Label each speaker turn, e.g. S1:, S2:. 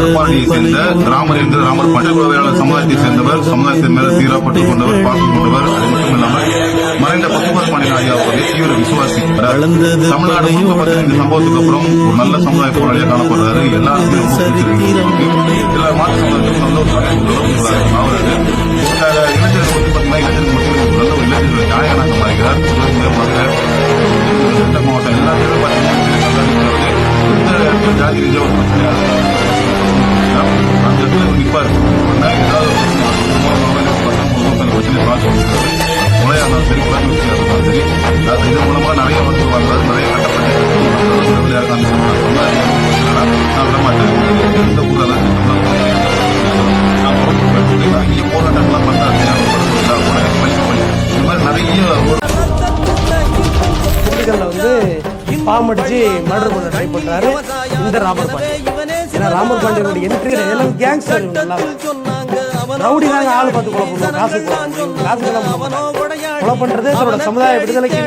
S1: அற்பாடியை சேர்ந்த ராமர் என்ற ராமர் பஞ்சகுலவேளாளர் சமுதாயத்தை சேர்ந்தவர், சமுதாயத்தின் மேல தீராப்பட்டுக் கொண்டவர், பாசம் கொண்டவர். அது மட்டும் இல்லாமல் மறைந்த பசுபர் பாண்டியன் ஐயா அவர்கள் தீவிர விசுவாசி. தமிழ்நாடு முழுக்க இந்த சம்பவத்துக்கு அப்புறம் ஒரு நல்ல சமுதாய போராளியாக காணப்படுறாரு. எல்லாருமே ரொம்ப பிடிச்சிருக்கு. எல்லா மாற்று சமுதாயத்துக்கும் நல்ல ஒரு அவரு இளைஞர்கள் இளைஞர்கள் மட்டும் நல்ல ஒரு இளைஞர்கள் நாயகனாக மாறுகிறார். மாவட்டம் எல்லாத்தையும் ஜாதி ரீதியாக ஒரு பிரச்சனையாக அந்த இடத்துல நிற்பார். ஏதாவது பிரச்சனை பார்த்து முறையானாலும் சரி, குழந்தையாக இருந்தாலும் சரி, அது இதன் மூலமாக நிறைய வந்து வாழ்ந்தார். நிறைய கட்டப்பட்ட நான் விடமாட்டேன். இந்த ஊரில் நிறைய போராட்டங்கள்லாம் பண்றாரு. இந்த மாதிரி நிறைய
S2: வந்து பாம் அடிச்சு மர்டர் பண்ண ட்ரை பண்றாரு இந்த ராமர் பாண்டியன். ஏன்னா ராமர் பாண்டியனுடைய என்ட்ரி எல்லாம் கேங்ஸ்டர் ரவுடி தாங்க ஆள் பார்த்து கொலை பண்ணுவோம். காசுக்கெல்லாம் கொலை பண்றது சமுதாய விடுதலைக்கு